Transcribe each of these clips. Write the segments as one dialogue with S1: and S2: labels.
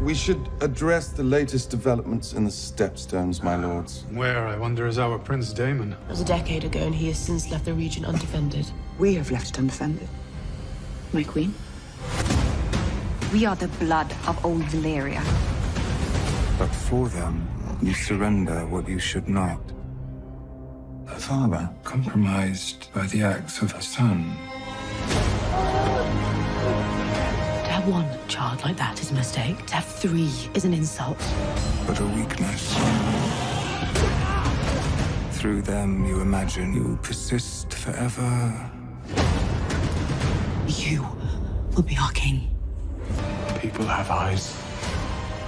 S1: We should address the latest developments in the Stepstones, my lords.
S2: Where, I wonder, is our Prince Daemon?
S3: It was a decade ago, and he has since left the region undefended.
S4: We have left it undefended. My queen?
S5: We are the blood of old Valyria.
S6: But for them, you surrender what you should not. A father compromised by the acts of a son.
S3: To have one child like that is a mistake. To have three is an insult.
S6: But a weakness. Through them, you imagine you will persist forever.
S3: You will be our king.
S2: People have eyes.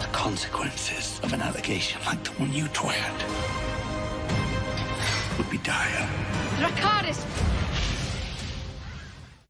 S7: The consequences of an allegation like the one you twirled would be dire.
S5: Dracarys!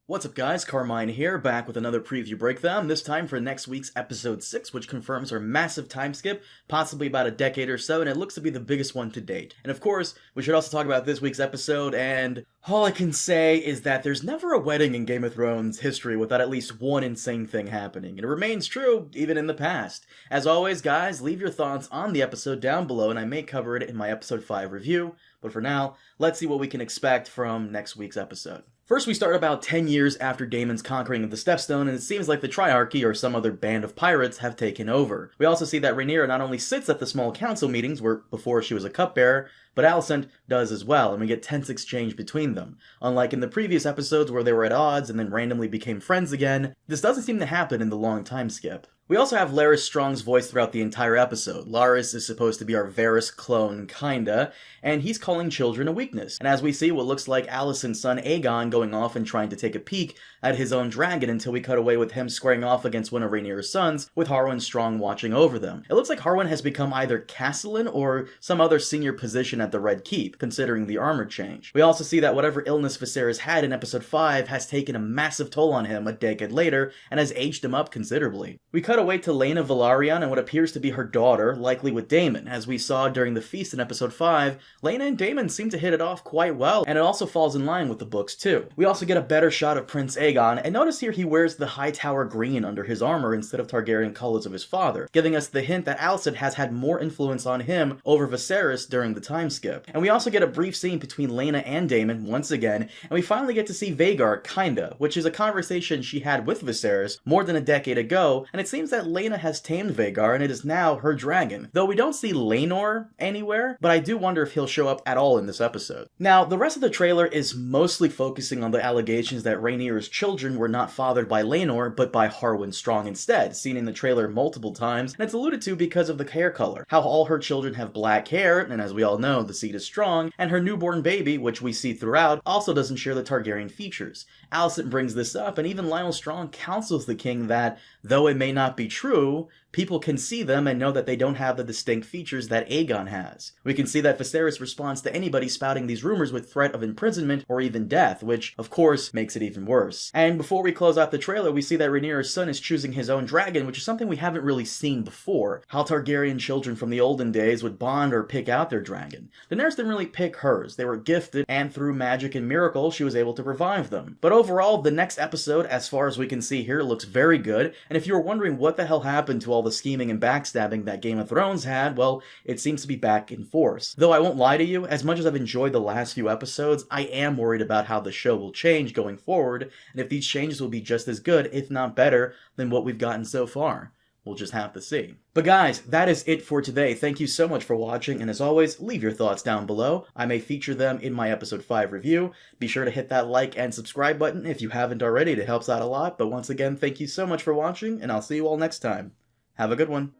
S8: What's up guys, Carmine here, back with another preview breakdown, this time for next week's episode 6, which confirms our massive time skip, possibly about a decade or so, and it looks to be the biggest one to date. And of course, we should also talk about this week's episode, and all I can say is that there's never a wedding in Game of Thrones history without at least one insane thing happening, and it remains true even in the past. As always guys, leave your thoughts on the episode down below, and I may cover it in my episode 5 review, but for now, let's see what we can expect from next week's episode. First, we start about 10 years after Daemon's conquering of the Stepstone, and it seems like the Triarchy or some other band of pirates have taken over. We also see that Rhaenyra not only sits at the small council meetings, where before she was a cupbearer, but Alicent does as well, and we get tense exchange between them. Unlike in the previous episodes where they were at odds and then randomly became friends again, this doesn't seem to happen in the long time skip. We also have Larys Strong's voice throughout the entire episode. Larys is supposed to be our Varys clone, kinda, and he's calling children a weakness. And as we see what looks like Alicent's son Aegon going off and trying to take a peek at his own dragon until we cut away with him squaring off against one of Rhaenyra's sons, with Harwin Strong watching over them. It looks like Harwin has become either Castellan or some other senior position at the Red Keep, considering the armor change. We also see that whatever illness Viserys had in episode 5 has taken a massive toll on him a decade later and has aged him up considerably. We cut away to Laena Velaryon and what appears to be her daughter, likely with Daemon. As we saw during the feast in episode 5, Laena and Daemon seem to hit it off quite well, and it also falls in line with the books too. We also get a better shot of Prince Aegon, and notice here he wears the Hightower green under his armor instead of Targaryen colors of his father, giving us the hint that Alicent has had more influence on him over Viserys during the time skip. And we also get a brief scene between Laena and Daemon once again, and we finally get to see Vhagar, kinda, which is a conversation she had with Viserys more than a decade ago, and it seems that Laena has tamed Vhagar and it is now her dragon. Though we don't see Laenor anywhere, but I do wonder if he'll show up at all in this episode. Now, the rest of the trailer is mostly focusing on the allegations that Rhaenyra's children were not fathered by Laenor, but by Harwin Strong instead, seen in the trailer multiple times, and it's alluded to because of the hair color. How all her children have black hair, and as we all know, the seed is strong, and her newborn baby, which we see throughout, also doesn't share the Targaryen features. Alicent brings this up, and even Lyonel Strong counsels the king that, though it may not be true, people can see them and know that they don't have the distinct features that Aegon has. We can see that Viserys responds to anybody spouting these rumors with threat of imprisonment or even death, which, of course, makes it even worse. And before we close out the trailer, we see that Rhaenyra's son is choosing his own dragon, which is something we haven't really seen before. How Targaryen children from the olden days would bond or pick out their dragon. Daenerys didn't really pick hers. They were gifted, and through magic and miracle, she was able to revive them. But overall, the next episode, as far as we can see here, looks very good, and if you were wondering what the hell happened to all the scheming and backstabbing that Game of Thrones had, well, it seems to be back in force. Though I won't lie to you, as much as I've enjoyed the last few episodes, I am worried about how the show will change going forward, and if these changes will be just as good, if not better, than what we've gotten so far. We'll just have to see. But guys, that is it for today. Thank you so much for watching, and as always, leave your thoughts down below. I may feature them in my episode 5 review. Be sure to hit that like and subscribe button if you haven't already. It helps out a lot. But once again, thank you so much for watching, and I'll see you all next time. Have a good one.